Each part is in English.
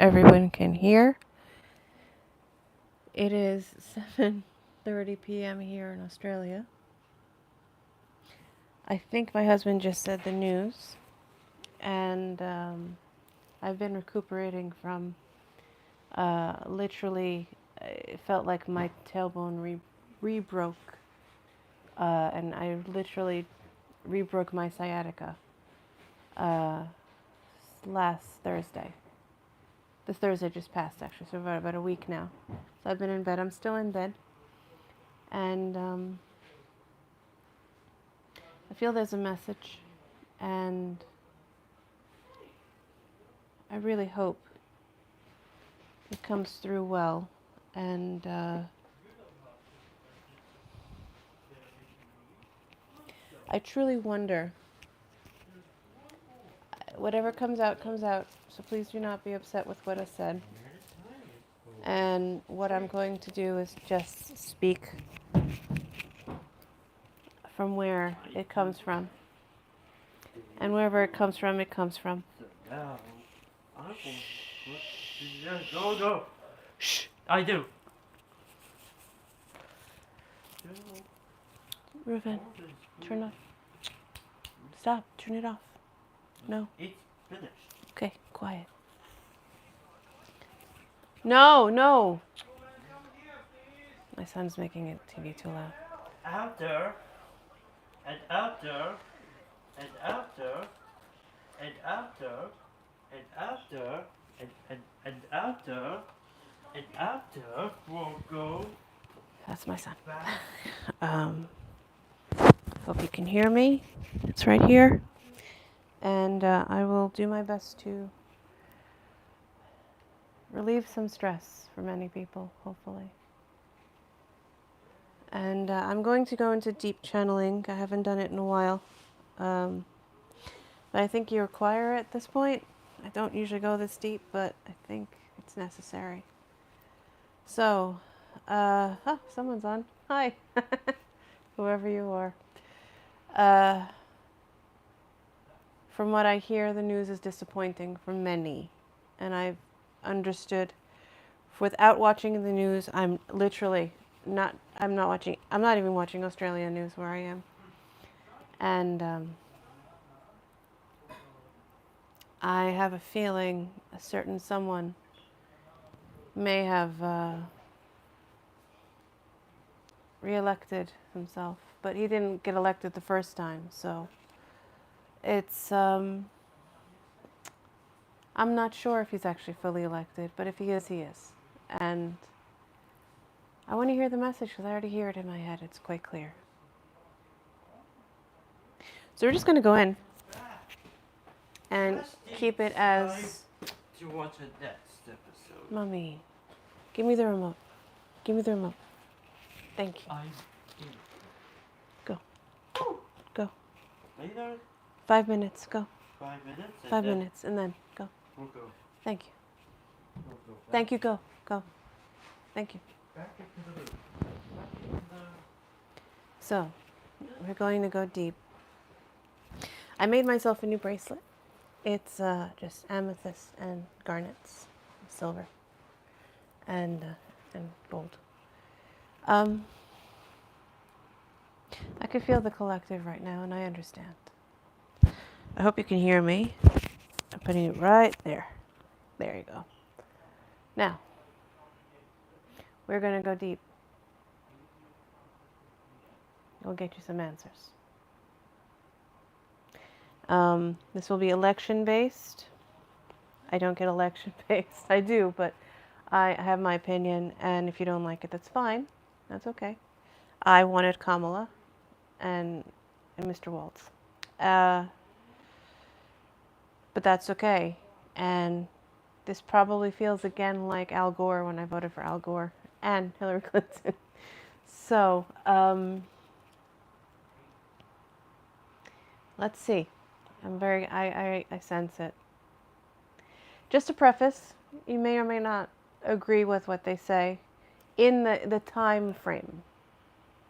everyone can hear. It is 7:30 p.m. here in Australia. I think my husband just said the news, and I've been recuperating from literally, it felt like my tailbone re-broke, and I literally re-broke my sciatica uh, last Thursday. This Thursday just passed, actually, so about a week now. So I've been in bed. I'm still in bed. And I feel there's a message. And I really hope it comes through well. And I truly wonder, whatever comes out, comes out. So please do not be upset with what I said. And what I'm going to do is just speak from where it comes from. And wherever it comes from, it comes from. Go. Shh. I do. Reuven, turn off. Stop. Turn it off. No. It's finished. Okay, quiet. No. My son's making it TV too loud. After, and after, and after, and after, and after, and after, and after, we'll go. That's my son. Back. Hope you can hear me. It's right here. And I will do my best to relieve some stress for many people, hopefully. And I'm going to go into deep channeling. I haven't done it in a while. But I think you require it at this point. I don't usually go this deep, but I think it's necessary. So, someone's on. Hi. Whoever you are. From what I hear, the news is disappointing for many. And I've understood, without watching the news, I'm not even watching Australian news where I am. And I have a feeling a certain someone may have re-elected himself, but he didn't get elected the first time, so it's I'm not sure if he's actually fully elected, but if he is, he is. And I want to hear the message because I already hear it in my head. It's quite clear. So we're just going to go in and keep it as... To watch the next episode. Mommy, give me the remote. Give me the remote. Thank you. Go. Go. Later. 5 minutes. Go. 5 minutes. 5 minutes, and then go. We'll go. Thank you. We'll go back. Thank you. Go. Go. Thank you. Back into the room. Back into the... So, we're going to go deep. I made myself a new bracelet. It's just amethyst and garnets, silver, and gold. I could feel the collective right now, and I understand. I hope you can hear me. I'm putting it right there. There you go. Now, we're going to go deep. We'll get you some answers. This will be election-based. I don't get election-based. I do, but I have my opinion, and if you don't like it, that's fine. That's okay. I wanted Kamala and Mr. Waltz. But that's okay. And this probably feels again like Al Gore when I voted for Al Gore and Hillary Clinton. So, let's see. I sense it. Just to preface, you may or may not agree with what they say in the time frame.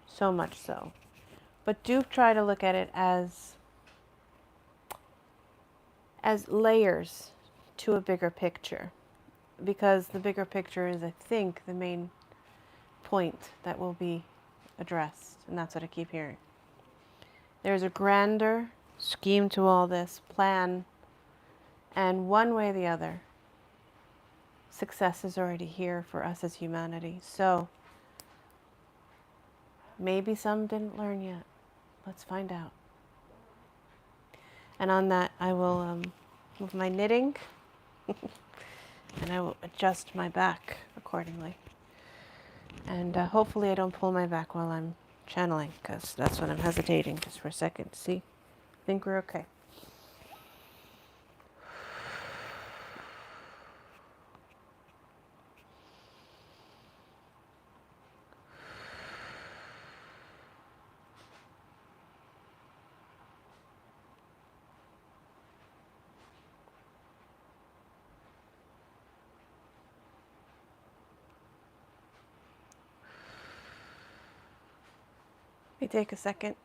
So much so. But do try to look at it as layers to a bigger picture. because the bigger picture is, I think, the main point that will be addressed, and that's what I keep hearing. There's a grander scheme to all this, plan, and one way or the other, success is already here for us as humanity. So maybe some didn't learn yet. Let's find out. And on that, I will move my knitting and I will adjust my back accordingly. And hopefully I don't pull my back while I'm channeling, because that's what I'm hesitating just for a second. See? I think we're okay. May take a second.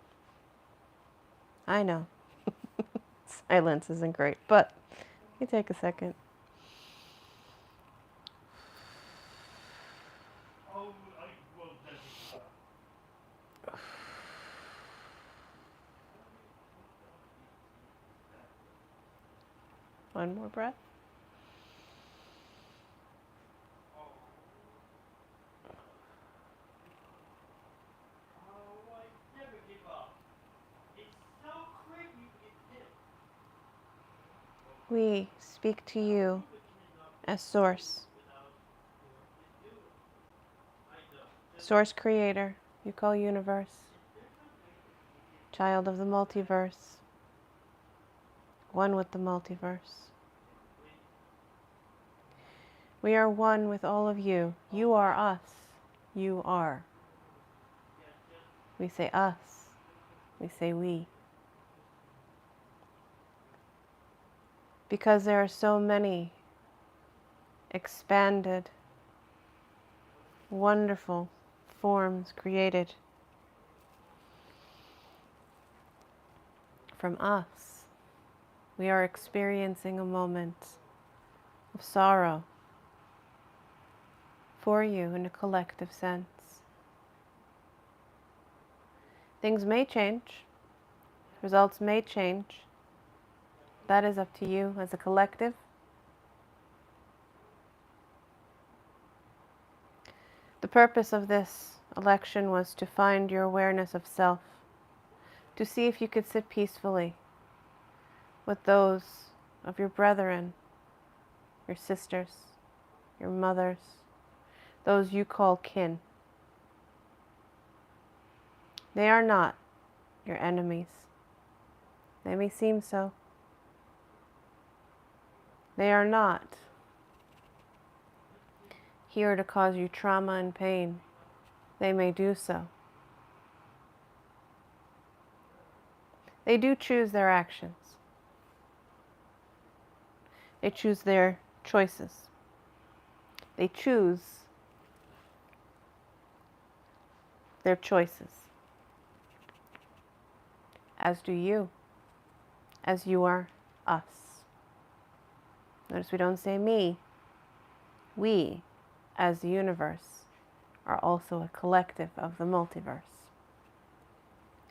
I know. Silence isn't great, but may take a second. One more breath. We speak to you as Source. Source Creator, you call Universe. Child of the Multiverse. One with the multiverse. We are one with all of you. You are us. You are. We say us. We say we. Because there are so many expanded, wonderful forms created from us. We are experiencing a moment of sorrow for you in a collective sense. Things may change. Results may change. That is up to you as a collective. The purpose of this election was to find your awareness of self, to see if you could sit peacefully with those of your brethren, your sisters, your mothers, those you call kin. They are not your enemies. They may seem so. They are not here to cause you trauma and pain. They may do so. They do choose their actions. They choose their choices. They choose their choices. As do you. As you are us. Notice we don't say me. We, as the universe, are also a collective of the multiverse.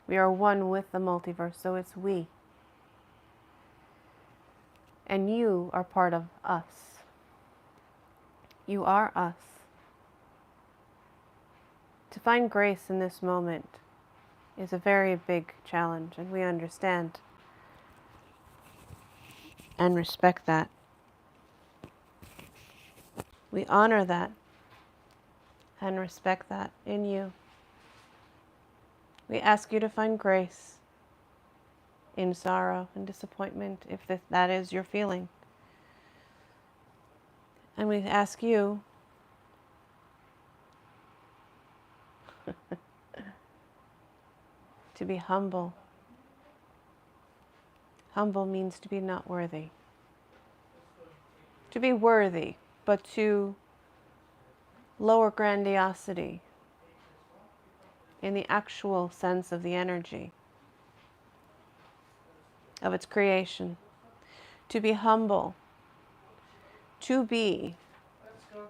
We are one with the multiverse, so it's we. And you are part of us. You are us. To find grace in this moment is a very big challenge, and we understand and respect that. We honor that and respect that in you. We ask you to find grace in sorrow and disappointment, if that is your feeling. And we ask you to be humble. Humble means to be not worthy. To be worthy, but to lower grandiosity in the actual sense of the energy of its creation. To be humble. To be go.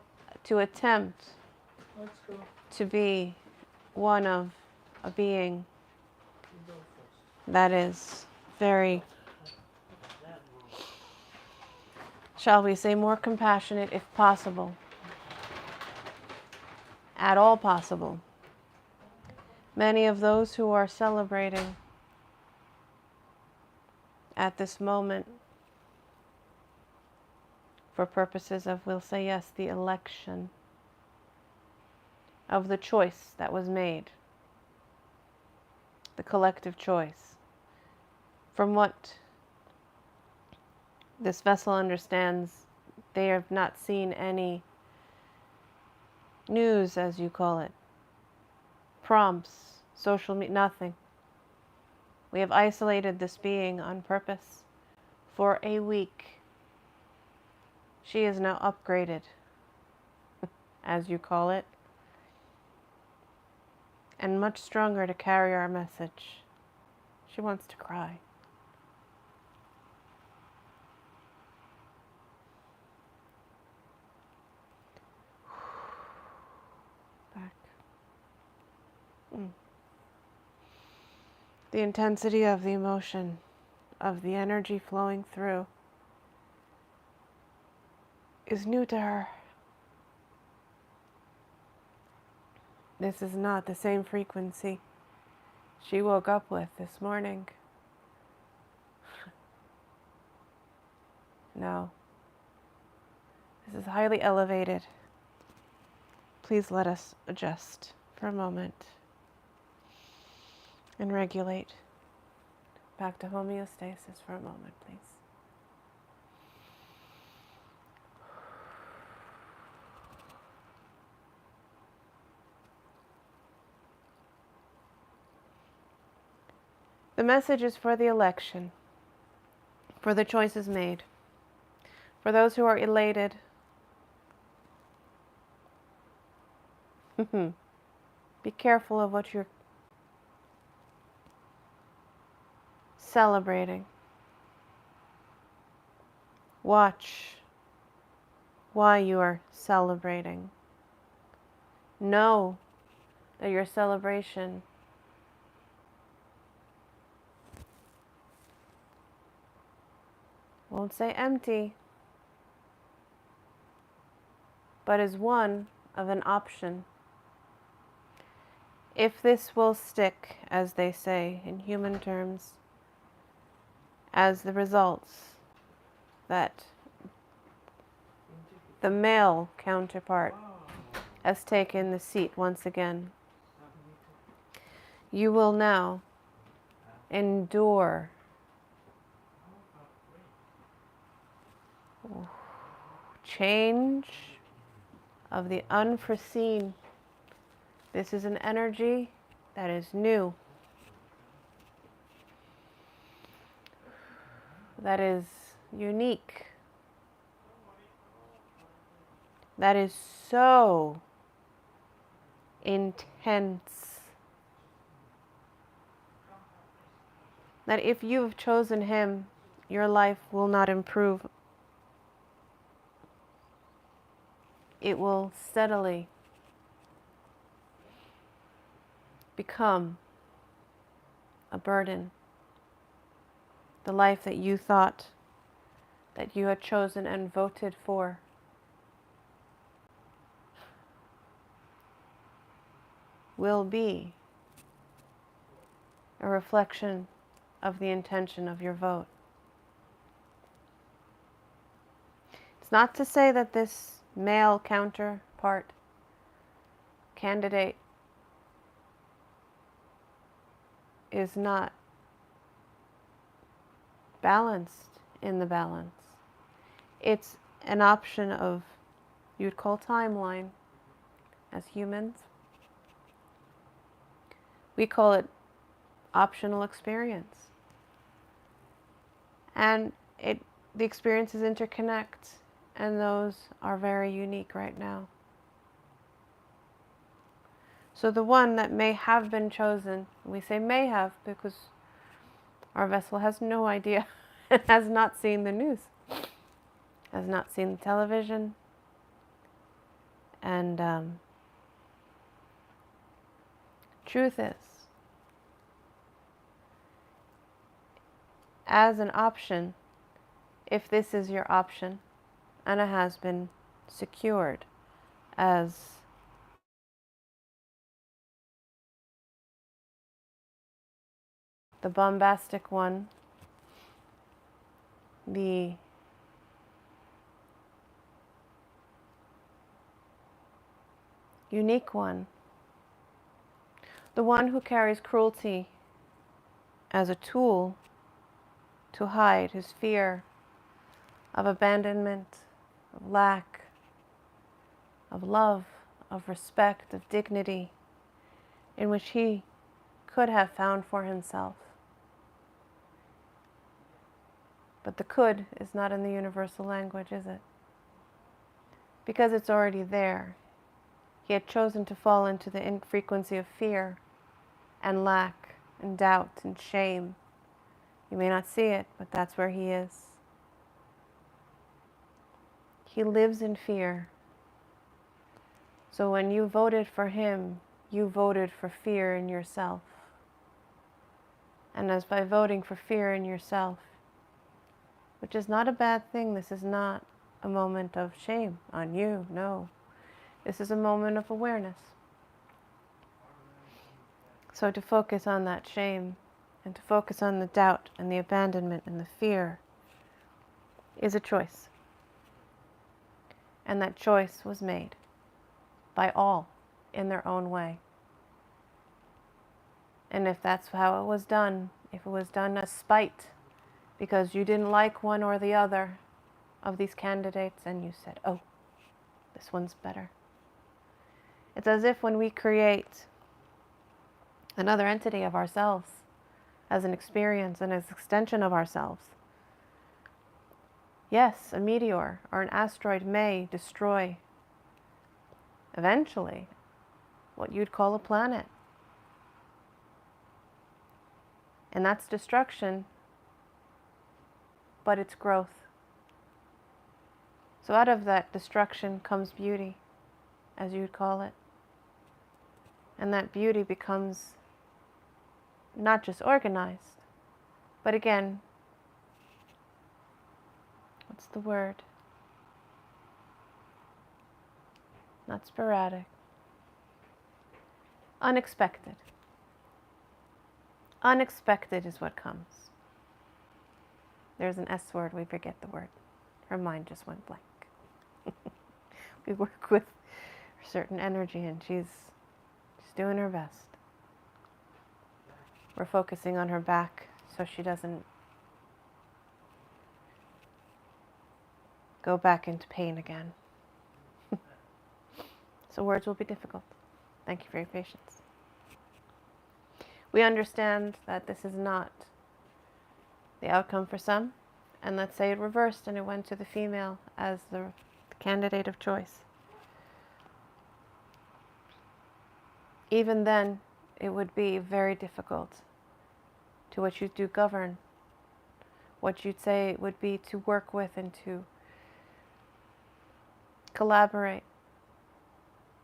to attempt Let's go. to be one of a being You go first. that is very, That move. shall we say, more compassionate if possible, at all possible. Many of those who are celebrating at this moment, for purposes of, we'll say yes, the election, of the choice that was made, the collective choice. From what this vessel understands, they have not seen any news, as you call it, prompts, social media, nothing. We have isolated this being on purpose for a week. She is now upgraded, as you call it, and much stronger to carry our message. She wants to cry. Back. The intensity of the emotion, of the energy flowing through, is new to her. This is not the same frequency she woke up with this morning. No. This is highly elevated. Please let us adjust for a moment and regulate back to homeostasis for a moment, please. The message is for the election, for the choices made, for those who are elated. Be careful of what you're celebrating. Watch why you are celebrating. Know that your celebration won't say empty, but is one of an option. If this will stick, as they say in human terms, as the results that the male counterpart has taken the seat once again, you will now endure change of the unforeseen. This is an energy that is new, that is unique, that is so intense that if you've chosen him, your life will not improve. It will steadily become a burden. The life that you thought that you had chosen and voted for will be a reflection of the intention of your vote. It's not to say that this male counterpart candidate is not balanced in the balance. It's an option of, you'd call timeline as humans. We call it optional experience. And the experiences interconnect, and those are very unique right now. So the one that may have been chosen, we say may have because our vessel has no idea and has not seen the news, has not seen the television, And truth is, as an option, if this is your option, and it has been secured as the bombastic one, the unique one, the one who carries cruelty as a tool to hide his fear of abandonment, of lack, of love, of respect, of dignity, in which he could have found for himself. But the could is not in the universal language, is it? Because it's already there. He had chosen to fall into the frequency of fear and lack and doubt and shame. You may not see it, but that's where he is. He lives in fear. So when you voted for him, you voted for fear in yourself. And as by voting for fear in yourself, which is not a bad thing, this is not a moment of shame on you, no. This is a moment of awareness. So to focus on that shame and to focus on the doubt and the abandonment and the fear is a choice. And that choice was made by all in their own way. And if that's how it was done, if it was done as spite, because you didn't like one or the other of these candidates and you said, oh, this one's better. It's as if when we create another entity of ourselves as an experience and as an extension of ourselves, yes, a meteor or an asteroid may destroy eventually what you'd call a planet. And that's destruction, but it's growth. So out of that destruction comes beauty, as you'd call it. And that beauty becomes not just organized, but again, what's the word? Not sporadic. Unexpected. Unexpected is what comes. There's an S word, we forget the word. Her mind just went blank. We work with a certain energy and she's doing her best. We're focusing on her back so she doesn't go back into pain again. So words will be difficult. Thank you for your patience. We understand that this is not the outcome for some, and let's say it reversed and it went to the female as the candidate of choice. Even then, it would be very difficult to what you do govern, what you'd say it would be to work with and to collaborate,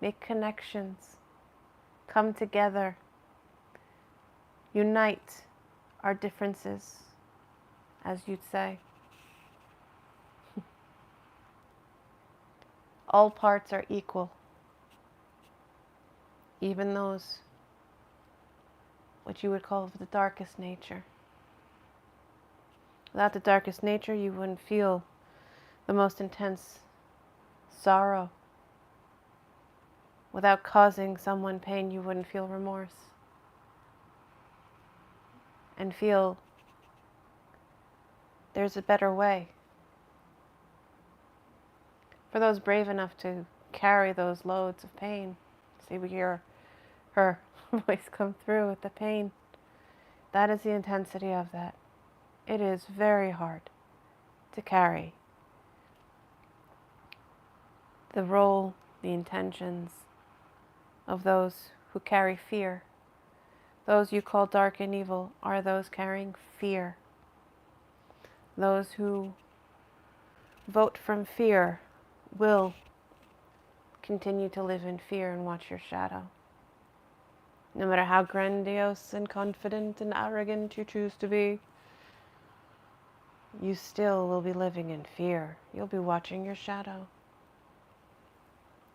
make connections, come together, unite our differences, as you'd say. All parts are equal, even those what you would call the darkest nature. Without the darkest nature, you wouldn't feel the most intense sorrow. Without causing someone pain, you wouldn't feel remorse. And feel there's a better way. For those brave enough to carry those loads of pain, see, we hear her voice come through with the pain. That is the intensity of that. It is very hard to carry the role, the intentions of those who carry fear. Those you call dark and evil are those carrying fear. Those who vote from fear will continue to live in fear and watch your shadow. No matter how grandiose and confident and arrogant you choose to be, you still will be living in fear. You'll be watching your shadow.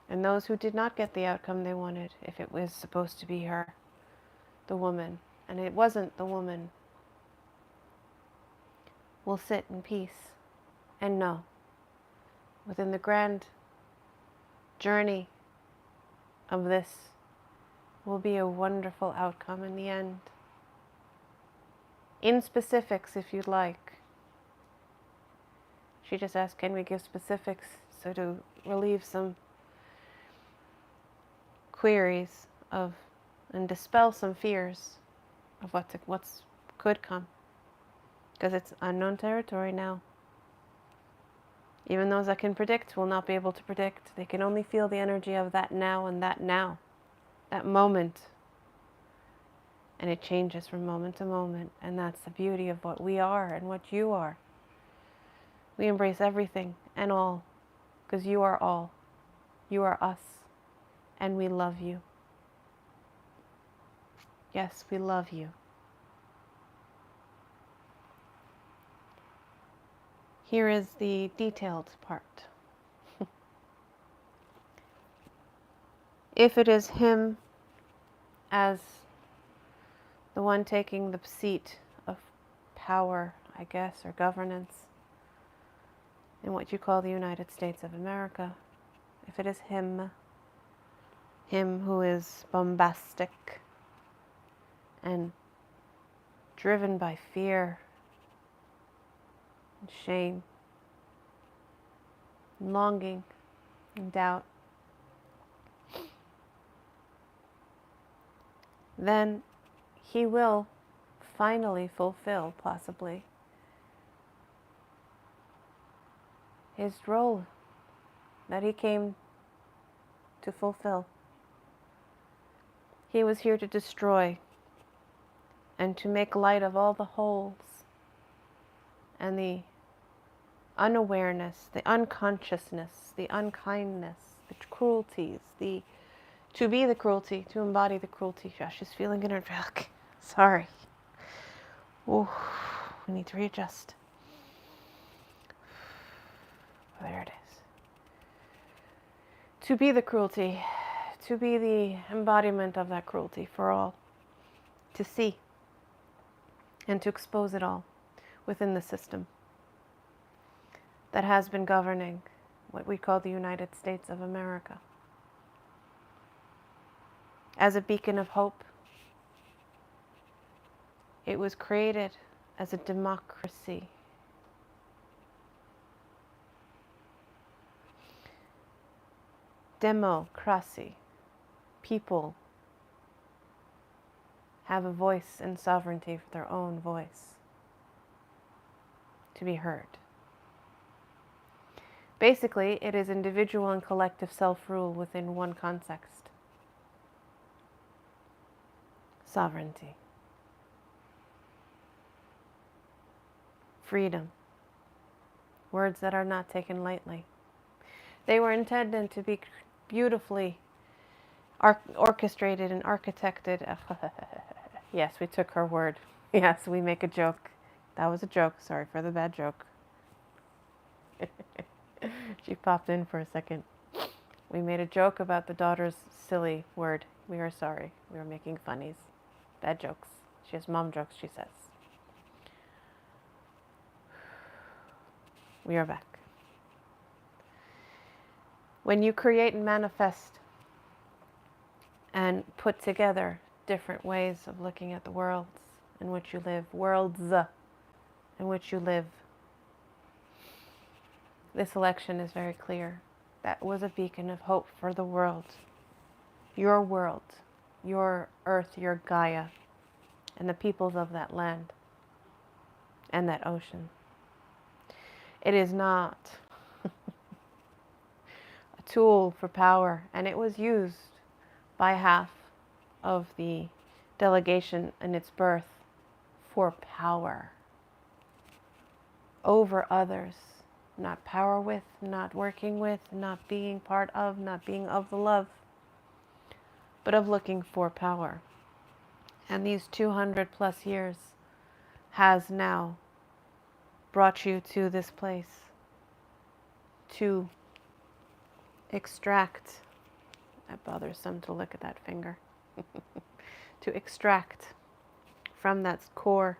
And those who did not get the outcome they wanted, if it was supposed to be her, the woman, and it wasn't the woman, will sit in peace and know within the grand journey of this will be a wonderful outcome in the end. In specifics, if you'd like. She just asked, can we give specifics so to relieve some queries of and dispel some fears of what's could come, because it's unknown territory now. Even those that can predict will not be able to predict. They can only feel the energy of that now and that now, that moment. And it changes from moment to moment, and that's the beauty of what we are and what you are. We embrace everything and all, because you are all. You are us, and we love you. Yes, we love you. Here is the detailed part. If it is him as the one taking the seat of power, I guess, or governance in what you call the United States of America, if it is him who is bombastic and driven by fear and shame, and longing and doubt, then he will finally fulfill, possibly, his role that he came to fulfill. He was here to destroy and to make light of all the holes and the unawareness, the unconsciousness, the unkindness, the cruelties, to be the cruelty, to embody the cruelty. Josh is feeling it in her back. Sorry. Oh, we need to readjust. There it is. To be the cruelty, to be the embodiment of that cruelty for all, to see and to expose it all within the system that has been governing what we call the United States of America. As a beacon of hope, it was created as a democracy. Democracy. People have a voice and sovereignty for their own voice to be heard. Basically, it is individual and collective self-rule within one context. Sovereignty. Freedom. Words that are not taken lightly. They were intended to be beautifully orchestrated and architected. Yes, we took her word. Yes, we make a joke. That was a joke. Sorry for the bad joke. She popped in for a second. We made a joke about the daughter's silly word. We are sorry. We were making funnies. Bad jokes. She has mom jokes, she says. We are back. When you create and manifest and put together different ways of looking at the worlds in which you live, worlds in which you live, this election is very clear. That was a beacon of hope for the world, your earth, your Gaia, and the peoples of that land and that ocean. It is not a tool for power, and it was used by half of the delegation in its birth for power over others not power with, not working with, not being part of, not being of the love, but of looking for power. And these 200 plus years has now brought you to this place to extract. It bothers some to look at that finger. To extract from that core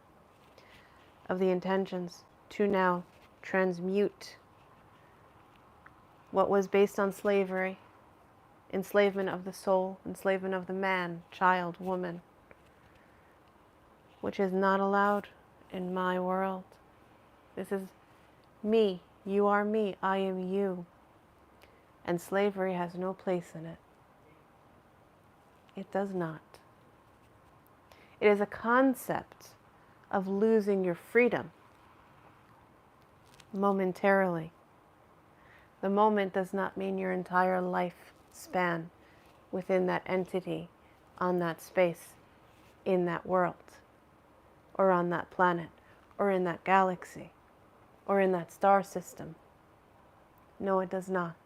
of the intentions, to now transmute what was based on slavery, enslavement of the soul, enslavement of the man, child, woman, which is not allowed in my world. This is me. You are me. I am you. And slavery has no place in it. It does not. It is a concept of losing your freedom momentarily. The moment does not mean your entire life span within that entity, on that space, in that world, or on that planet, or in that galaxy, or in that star system. No, it does not.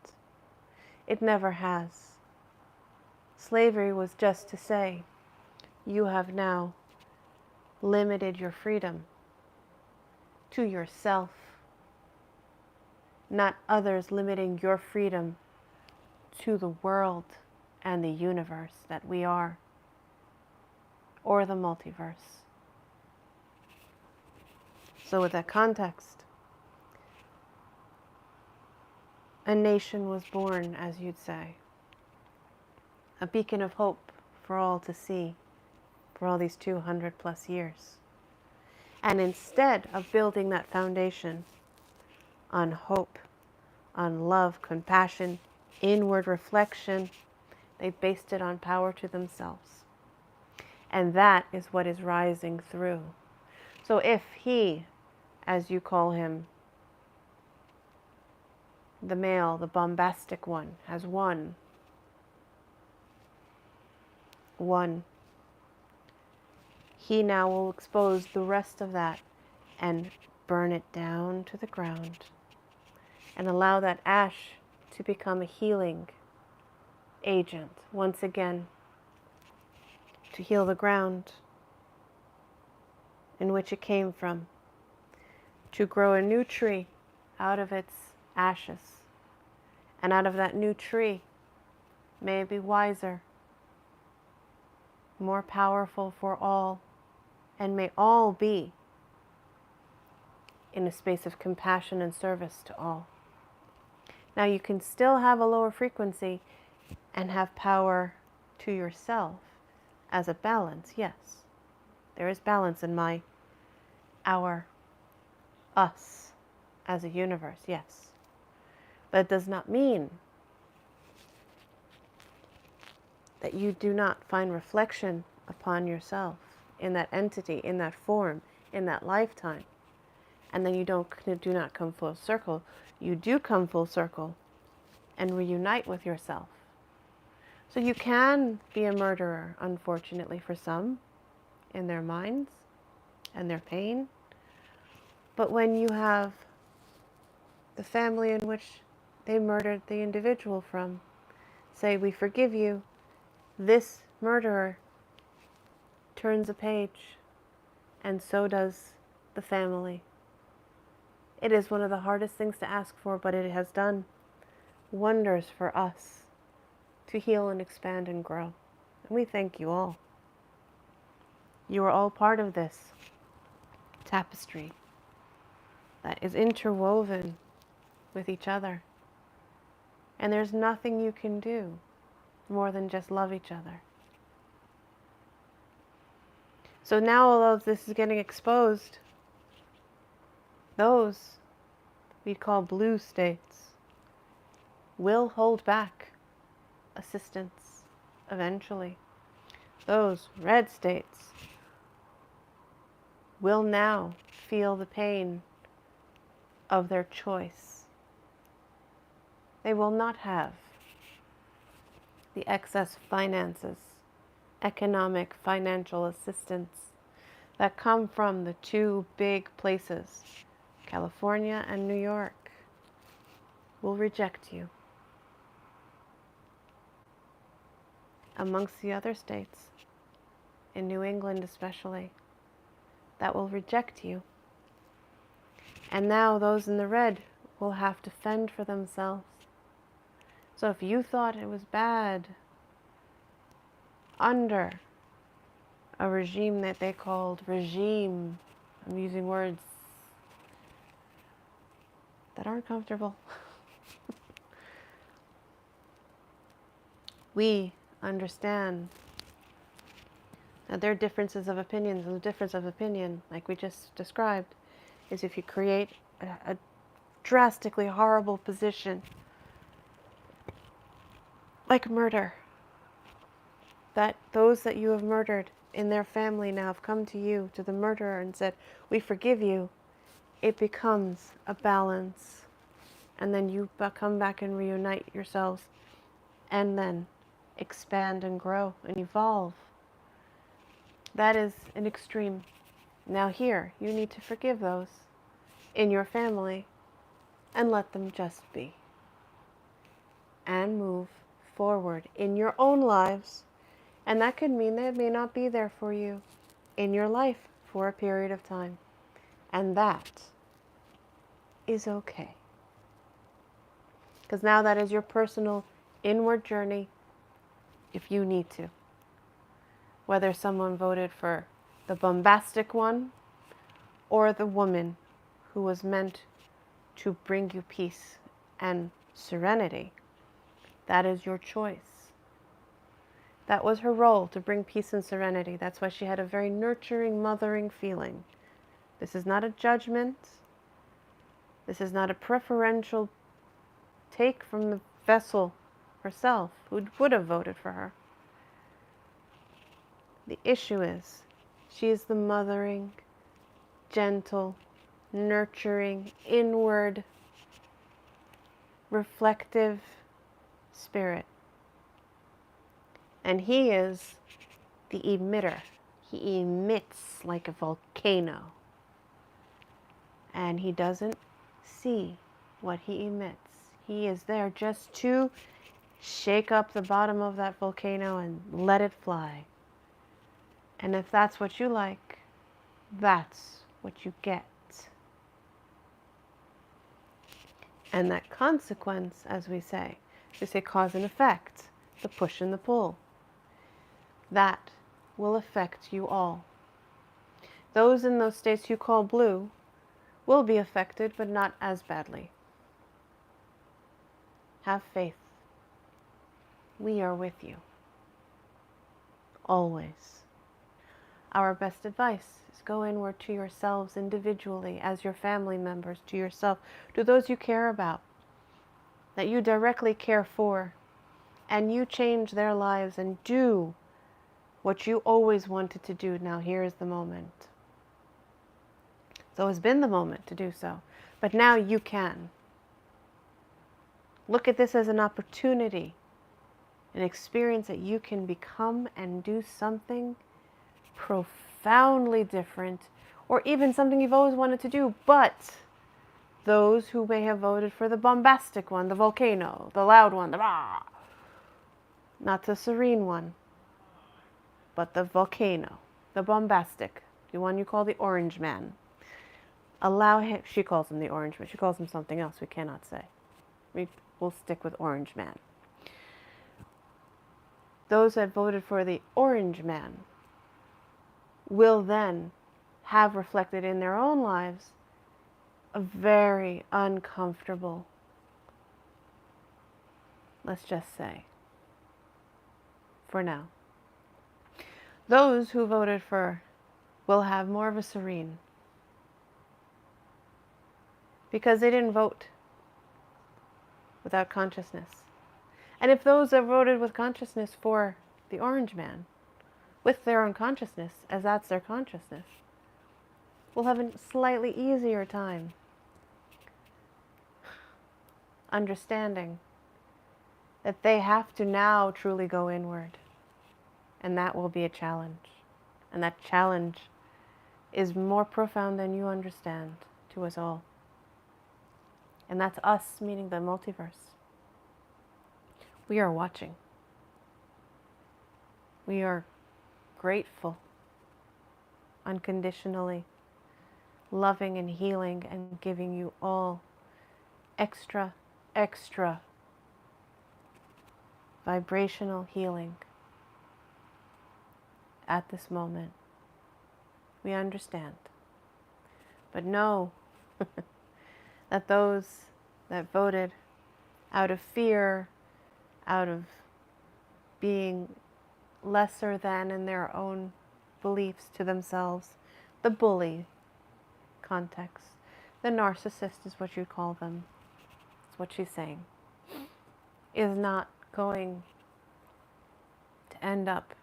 It never has. Slavery was just to say, you have now limited your freedom to yourself, not others limiting your freedom to the world and the universe that we are, or the multiverse. So with that context, a nation was born, as you'd say, a beacon of hope for all to see for all these 200 plus years. And instead of building that foundation on hope, on love, compassion, inward reflection, they based it on power to themselves. And that is what is rising through. So if he, as you call him, the male, the bombastic one, has won, he now will expose the rest of that and burn it down to the ground and allow that ash to become a healing agent once again, to heal the ground in which it came from, to grow a new tree out of its ashes. And out of that new tree, may it be wiser, more powerful for all, and may all be in a space of compassion and service to all. Now you can still have a lower frequency and have power to yourself as a balance, yes. There is balance in our, us, as a universe, yes. But it does not mean that you do not find reflection upon yourself in that entity, in that form, in that lifetime. And then you do not come full circle. You do come full circle and reunite with yourself. So you can be a murderer, unfortunately for some, in their minds and their pain. But when you have the family in which they murdered the individual from say, we forgive you, this murderer turns a page, and so does the family. It is one of the hardest things to ask for, but it has done wonders for us to heal and expand and grow. And we thank you all. You are all part of this tapestry that is interwoven with each other. And there's nothing you can do more than just love each other. So now, although this is getting exposed, those we call blue states will hold back assistance eventually. Those red states will now feel the pain of their choice. They will not have the excess finances, economic, financial assistance that come from the two big places, California and New York. will reject you. Amongst the other states, in New England especially, that will reject you. And now those in the red will have to fend for themselves. So if you thought it was bad under a regime that they called regime, I'm using words that aren't comfortable. We understand that there are differences of opinions, and the difference of opinion, like we just described, is if you create a drastically horrible position, like murder, that those that you have murdered in their family now have come to you, to the murderer, and said, we forgive you, it becomes a balance. And then you come back and reunite yourselves, and then expand and grow and evolve. That is an extreme. Now here, you need to forgive those in your family and let them just be. And move forward in your own lives. And that could mean they may not be there for you in your life for a period of time. And that is okay. Because now that is your personal inward journey if you need to. Whether someone voted for the bombastic one or the woman who was meant to bring you peace and serenity, that is your choice. That was her role, to bring peace and serenity. That's why she had a very nurturing, mothering feeling. This is not a judgment. This is not a preferential take from the vessel herself, who would have voted for her. The issue is, she is the mothering, gentle, nurturing, inward, reflective spirit. And he is the emitter. He emits like a volcano. And he doesn't see what he emits. He is there just to shake up the bottom of that volcano and let it fly. And if that's what you like, that's what you get. And that consequence, as we say cause and effect, the push and the pull, that will affect you all. Those in those states you call blue will be affected, but not as badly. Have faith. We are with you. Always. Our best advice is go inward to yourselves individually, as your family members, to yourself, to those you care about, that you directly care for, and you change their lives and do what you always wanted to do. Now here is the moment. It's always been the moment to do so, but now you can. Look at this as an opportunity, an experience that you can become and do something profoundly different, or even something you've always wanted to do. But those who may have voted for the bombastic one, the volcano, the loud one, the rah, not the serene one, but the volcano, the bombastic, the one you call the orange man. Allow him, she calls him the orange man, she calls him something else we cannot say. We'll stick with orange man. Those that voted for the orange man will then have reflected in their own lives a very uncomfortable, let's just say, for now. Those who voted for will have more of a serene, because they didn't vote without consciousness. And if those that voted with consciousness for the orange man, with their own consciousness, as that's their consciousness, will have a slightly easier time understanding that they have to now truly go inward. And that will be a challenge. And that challenge is more profound than you understand to us all. And that's us, meaning the multiverse. We are watching. We are grateful, unconditionally, loving and healing and giving you all extra, extra vibrational healing at this moment. We understand. But know that those that voted out of fear, out of being lesser than in their own beliefs to themselves, the bully context, the narcissist is what you call them, that's what she's saying, is not going to end up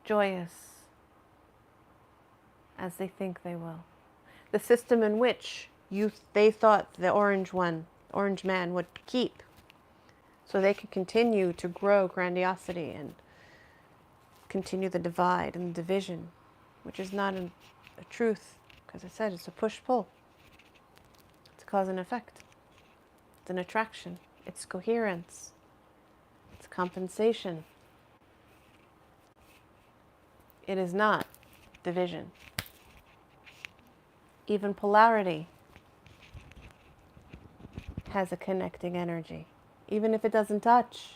joyous as they think they will. The system in which they thought the orange man would keep, so they could continue to grow grandiosity and continue the divide and the division, which is not a truth, because I said it's a push-pull. It's a cause and effect. It's an attraction. It's coherence. It's compensation. It is not division. Even polarity has a connecting energy. Even if it doesn't touch,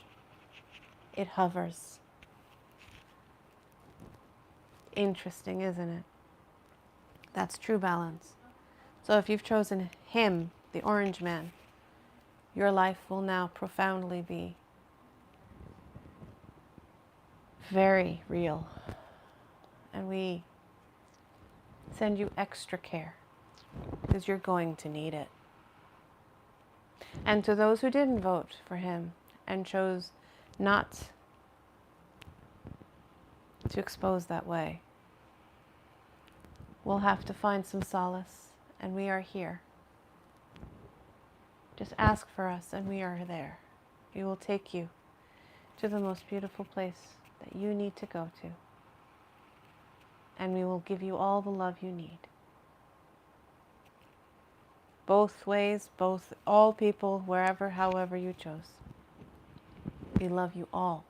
it hovers. Interesting, isn't it? That's true balance. So if you've chosen him, the orange man, your life will now profoundly be very real. And we send you extra care because you're going to need it. And to those who didn't vote for him and chose not to expose that way, we'll have to find some solace, and we are here. Just ask for us and we are there. We will take you to the most beautiful place that you need to go to. And we will give you all the love you need. Both ways, all people, wherever, however you chose. We love you all.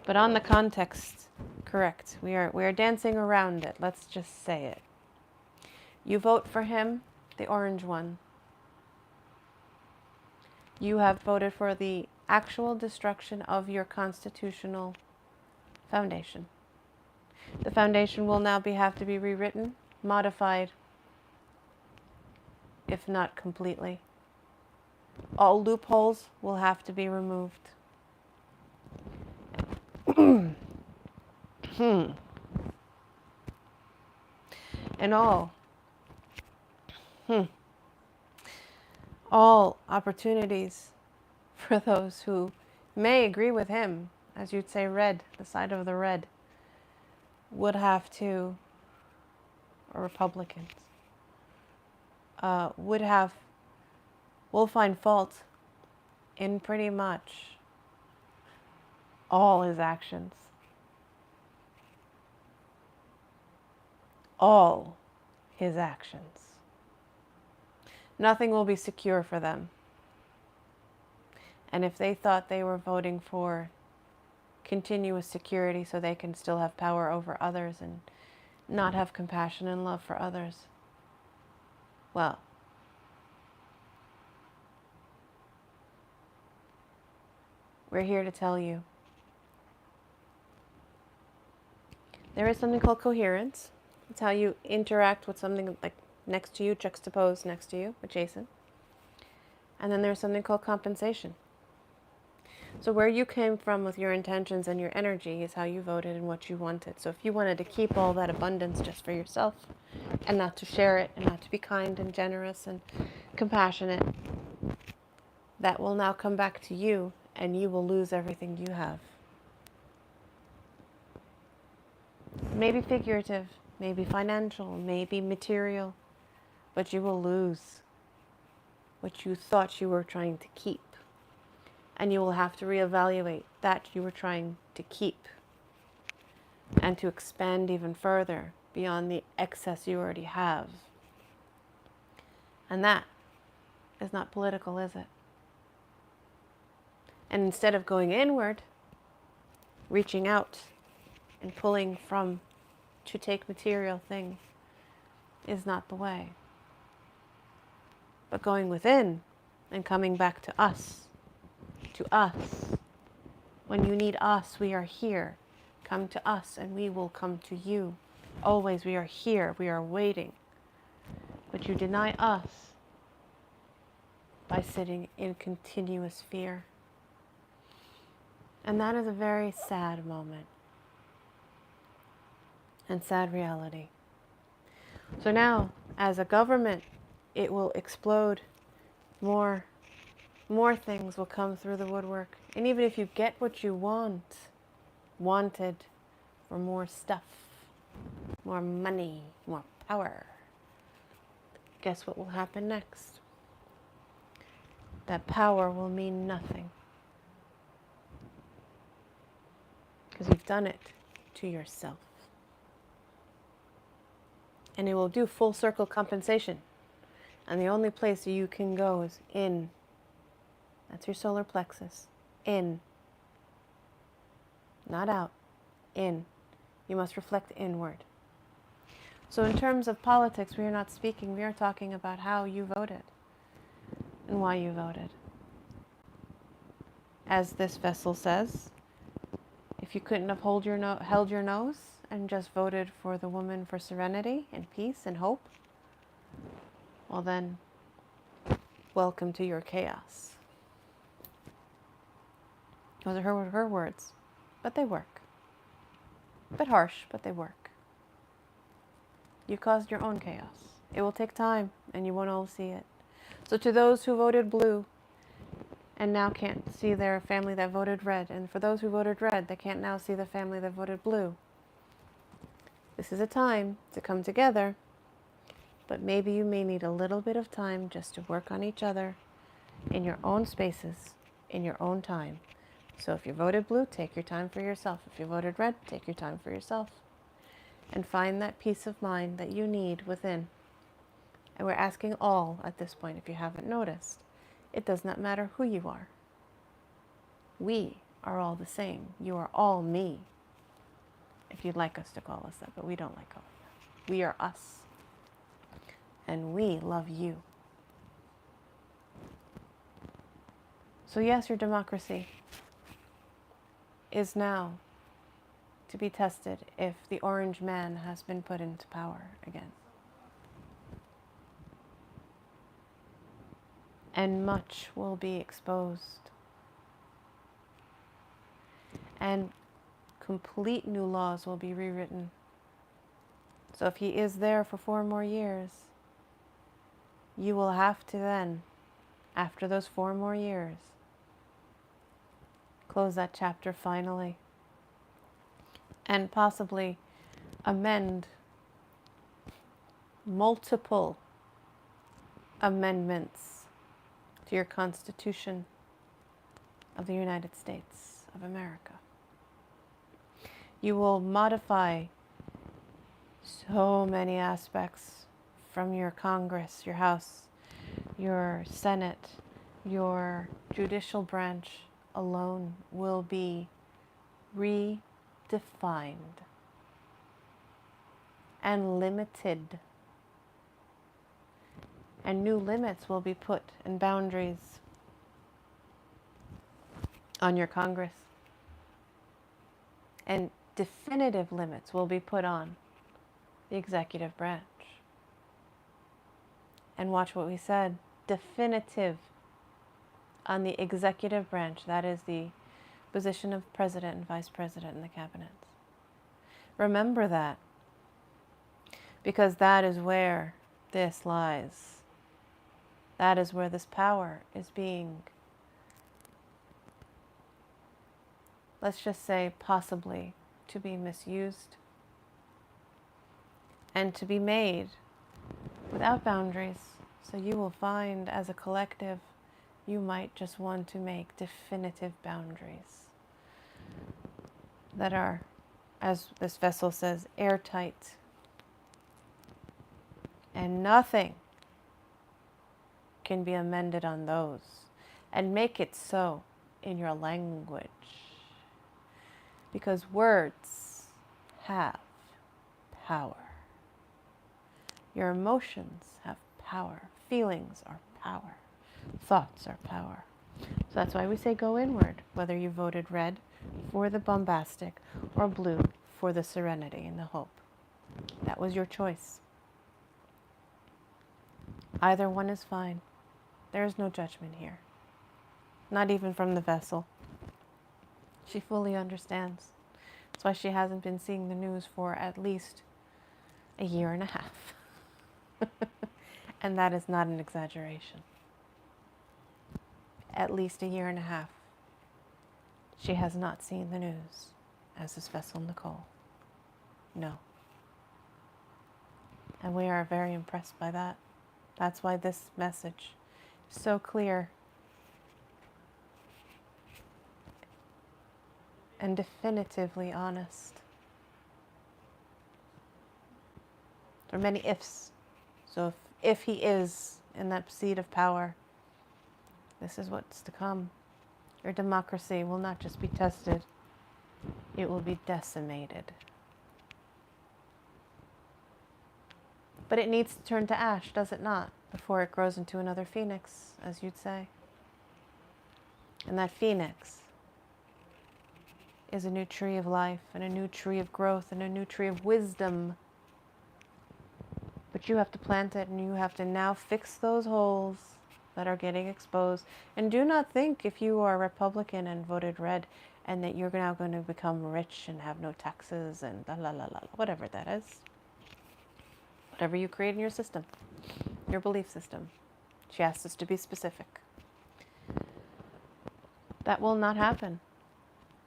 But on the context, correct, we are dancing around it. Let's just say it. You vote for him, the orange one. You have voted for the actual destruction of your constitutional foundation. The foundation will now have to be rewritten, modified, if not completely. All loopholes will have to be removed. And all opportunities for those who may agree with him, as you'd say red, the side of the red, would have to, or Republicans, will find fault in pretty much all his actions. All his actions. Nothing will be secure for them. And if they thought they were voting for continuous security so they can still have power over others and not have compassion and love for others, well, we're here to tell you there is something called coherence. It's how you interact with something like next to you, juxtaposed next to you, adjacent. And then there's something called compensation. So where you came from with your intentions and your energy is how you voted and what you wanted. So if you wanted to keep all that abundance just for yourself and not to share it and not to be kind and generous and compassionate, that will now come back to you and you will lose everything you have. Maybe figurative, maybe financial, maybe material, but you will lose what you thought you were trying to keep. And you will have to reevaluate that you were trying to keep and to expand even further beyond the excess you already have. And that is not political, is it? And instead of going inward, reaching out and pulling from to take material things is not the way. But going within and coming back to us, to us. When you need us, we are here. Come to us and we will come to you. Always we are here, we are waiting. But you deny us by sitting in continuous fear. And that is a very sad moment and sad reality. So now, as a government, it will explode. More things will come through the woodwork. And even if you get what you wanted for more stuff, more money, more power, guess what will happen next? That power will mean nothing. Because you've done it to yourself. And it will do full circle compensation. And the only place you can go is in. That's your solar plexus. In. Not out. In. You must reflect inward. So in terms of politics, we are not speaking. We are talking about how you voted and why you voted. As this vessel says, if you couldn't have held your nose and just voted for the woman for serenity and peace and hope, well then, welcome to your chaos. Those are her words, but they work. A bit harsh, but they work. You caused your own chaos. It will take time, and you won't all see it. So to those who voted blue and now can't see their family that voted red, and for those who voted red, they can't now see the family that voted blue, this is a time to come together, but maybe you may need a little bit of time just to work on each other in your own spaces, in your own time. So if you voted blue, take your time for yourself. If you voted red, take your time for yourself. And find that peace of mind that you need within. And we're asking all at this point, if you haven't noticed, it does not matter who you are. We are all the same. You are all me. If you'd like us to call us that, but we don't like calling that. We are us. And we love you. So yes, your democracy is now to be tested if the orange man has been put into power again. And much will be exposed. And complete new laws will be rewritten. So if he is there for 4 more years, you will have to then, after those 4 more years, close that chapter finally. And possibly amend multiple amendments to your Constitution of the United States of America. You will modify so many aspects from your Congress, your House, your Senate, your judicial branch alone will be redefined and limited. And new limits will be put and boundaries on your Congress. And definitive limits will be put on the executive branch. And watch what we said. Definitive on the executive branch. That is the position of president and vice president in the cabinet. Remember that. Because that is where this lies. That is where this power is being, let's just say, possibly to be misused and to be made without boundaries. So you will find as a collective, you might just want to make definitive boundaries that are, as this vessel says, airtight. And nothing can be amended on those. And make it so in your language. Because words have power. Your emotions have power. Feelings are power. Thoughts are power. So that's why we say go inward, whether you voted red for the bombastic or blue for the serenity and the hope. That was your choice. Either one is fine. There is no judgment here. Not even from the vessel. She fully understands. That's why she hasn't been seeing the news for at least a year and a half. And that is not an exaggeration. At least a year and a half. She has not seen the news as this vessel Nicole. No. And we are very impressed by that. That's why this message is so clear and definitively honest. There are many ifs. So if he is in that seat of power, this is what's to come. Your democracy will not just be tested, it will be decimated. But it needs to turn to ash, does it not? Before it grows into another phoenix, as you'd say. And that phoenix is a new tree of life, and a new tree of growth, and a new tree of wisdom. But you have to plant it, and you have to now fix those holes that are getting exposed. And do not think if you are Republican and voted red and that you're now going to become rich and have no taxes and la la la la, whatever that is. Whatever you create in your system, your belief system. She asks us to be specific. That will not happen.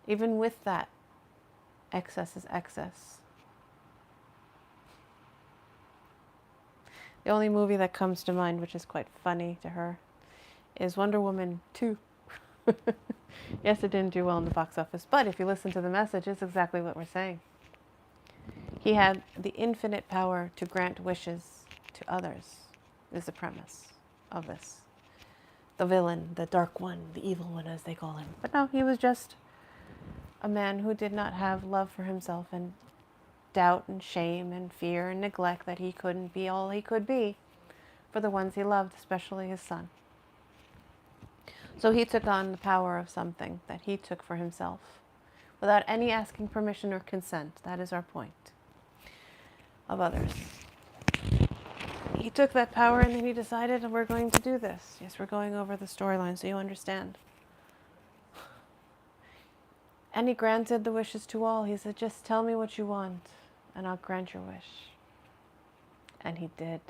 Even with that, excess is excess. The only movie that comes to mind, which is quite funny to her, is Wonder Woman 2. Yes, it didn't do well in the box office, but if you listen to the message, it's exactly what we're saying. He had the infinite power to grant wishes to others, is the premise of this. The villain, the dark one, the evil one, as they call him. But no, he was just a man who did not have love for himself and doubt and shame and fear and neglect that he couldn't be all he could be for the ones he loved, especially his son. So he took on the power of something that he took for himself without any asking permission or consent. That is our point. Of others. He took that power and then he decided, we're going to do this. Yes, we're going over the storyline so you understand. And he granted the wishes to all. He said, just tell me what you want and I'll grant your wish. And he did.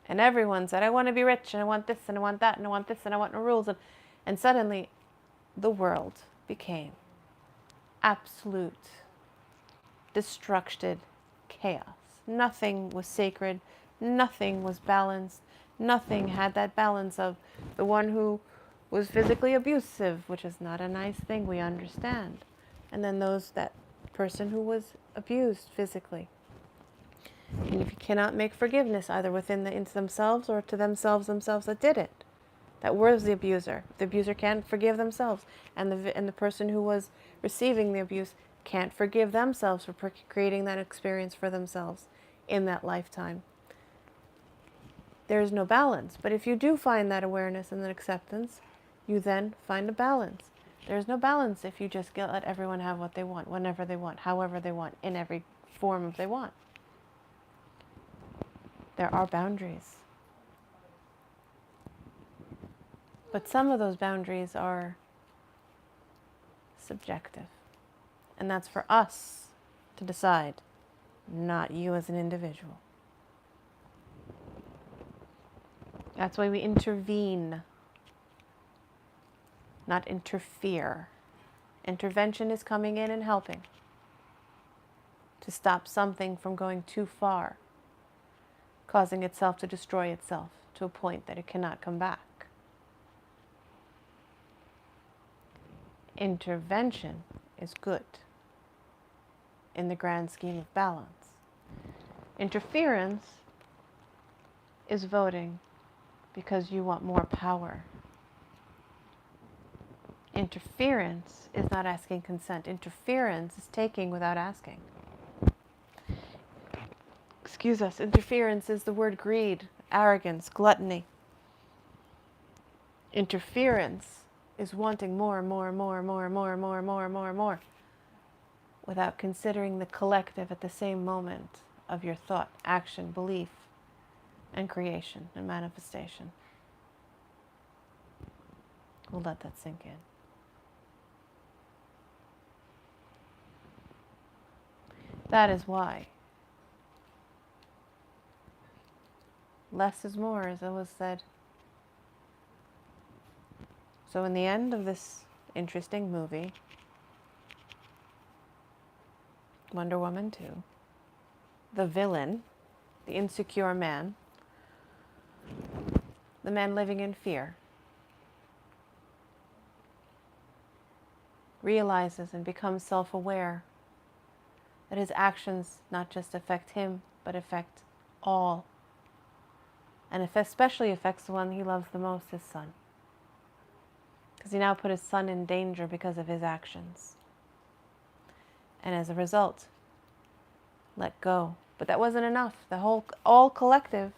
And everyone said, I want to be rich and I want this and I want that and I want this and I want no rules. And suddenly the world became absolute destructed chaos. Nothing was sacred. Nothing was balanced. Nothing had that balance of the one who was physically abusive, which is not a nice thing, we understand. And then that person who was abused physically. And if you cannot make forgiveness either within themselves or to themselves that did it, that was the abuser. The abuser can't forgive themselves, and the person who was receiving the abuse can't forgive themselves for creating that experience for themselves in that lifetime. There is no balance. But if you do find that awareness and that acceptance, you then find a balance. There's no balance if you just let everyone have what they want, whenever they want, however they want, in every form they want. There are boundaries. But some of those boundaries are subjective. And that's for us to decide, not you as an individual. That's why we intervene, not interfere. Intervention is coming in and helping to stop something from going too far, causing itself to destroy itself to a point that it cannot come back. Intervention is good in the grand scheme of balance. Interference is voting because you want more power. Interference is not asking consent. Interference is taking without asking. Excuse us, interference is the word greed, arrogance, gluttony. Interference is wanting more and more and more and more and more and more and more and more and more without considering the collective at the same moment of your thought, action, belief, and creation and manifestation. We'll let that sink in. That is why less is more, as it was said. So in the end of this interesting movie, Wonder Woman 2, the villain, the insecure man, the man living in fear, realizes and becomes self-aware that his actions not just affect him, but affect all. And it especially affects the one he loves the most, his son. Because he now put his son in danger because of his actions. And as a result, let go. But that wasn't enough. The all collective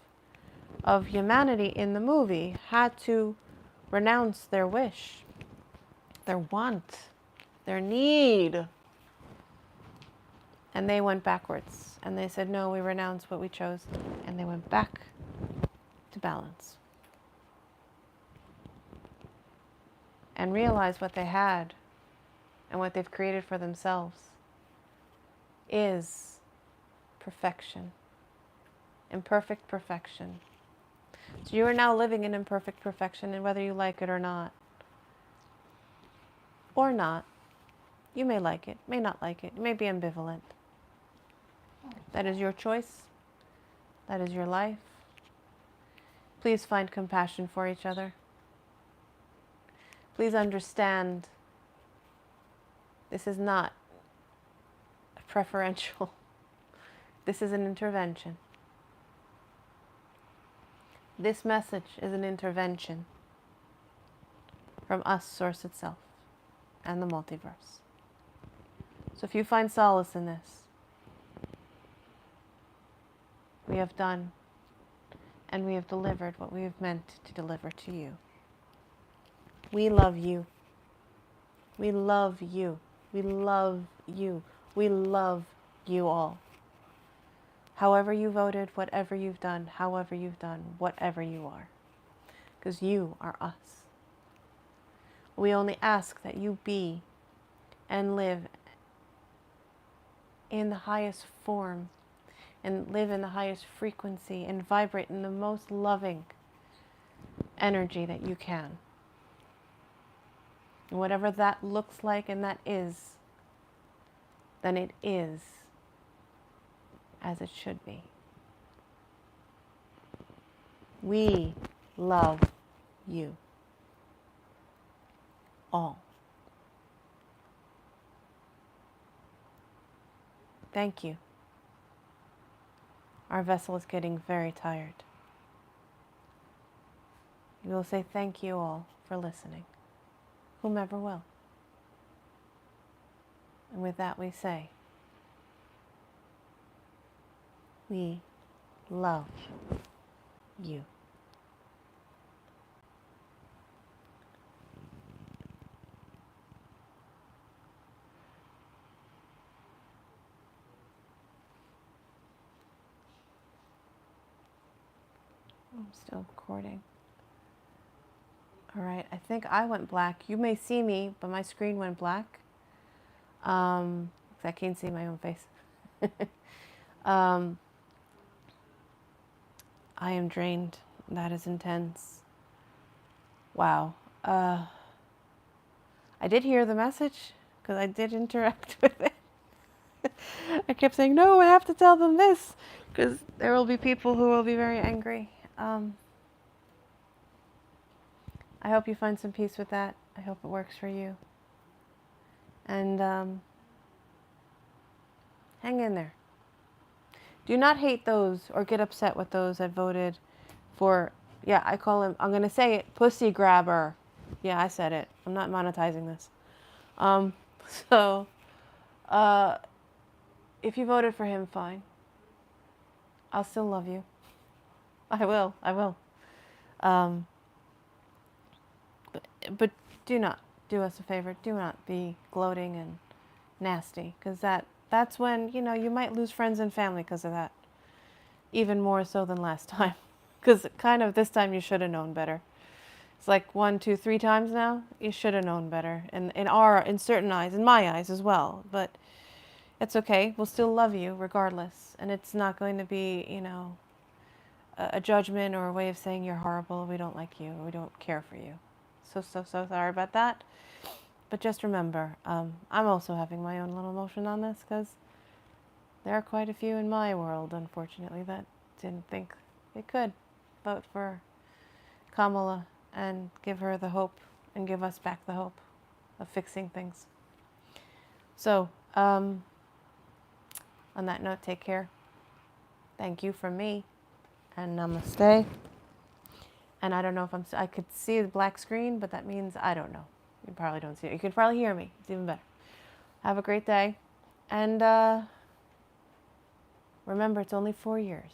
of humanity in the movie had to renounce their wish, their want, their need. And they went backwards. And they said, no, we renounce what we chose. And they went back to balance. And realized what they had and what they've created for themselves is perfection. Imperfect perfection. So you are now living in imperfect perfection, and whether you like it or not. Or not. You may like it, may not like it. You may be ambivalent. That is your choice. That is your life. Please find compassion for each other. Please understand this is not a preferential. This is an intervention. This message is an intervention from us, Source itself, and the multiverse. So if you find solace in this, we have done and we have delivered what we have meant to deliver to you. We love you. We love you. We love you. We love you all. However you voted, whatever you've done, however you've done, whatever you are. Because you are us. We only ask that you be and live in the highest form and live in the highest frequency and vibrate in the most loving energy that you can. And whatever that looks like and that is, then it is as it should be. We love you all. Thank you. Our vessel is getting very tired. We will say thank you all for listening, whomever will. And with that we say, we love you. I'm still recording. All right, I think I went black. You may see me, but my screen went black. I can't see my own face. I am drained. That is intense. Wow. I did hear the message because I did interact with it. I kept saying, no, I have to tell them this because there will be people who will be very angry. I hope you find some peace with that. I hope it works for you. And hang in there. Do not hate those or get upset with those that voted for Yeah, I call him, I'm going to say it, pussy grabber. Yeah, I said it. I'm not monetizing this. Um, so, uh, if you voted for him, fine. I'll still love you. I will. I will. Um, but do not do us a favor. Do not be gloating and nasty, because that's when, you know, you might lose friends and family because of that. Even more so than last time. Because kind of this time you should have known better. It's like 1, 2, 3 times now. You should have known better. And in certain eyes, in my eyes as well. But it's okay. We'll still love you regardless. And it's not going to be, you know, a judgment or a way of saying you're horrible. We don't like you. We don't care for you. So sorry about that. But just remember, I'm also having my own little emotion on this because there are quite a few in my world, unfortunately, that didn't think they could vote for Kamala and give her the hope and give us back the hope of fixing things. So, on that note, take care. Thank you from me, and namaste. And I don't know if I could see the black screen, but that means I don't know. You probably don't see it. You could probably hear me. It's even better. Have a great day. And remember, it's only 4 years.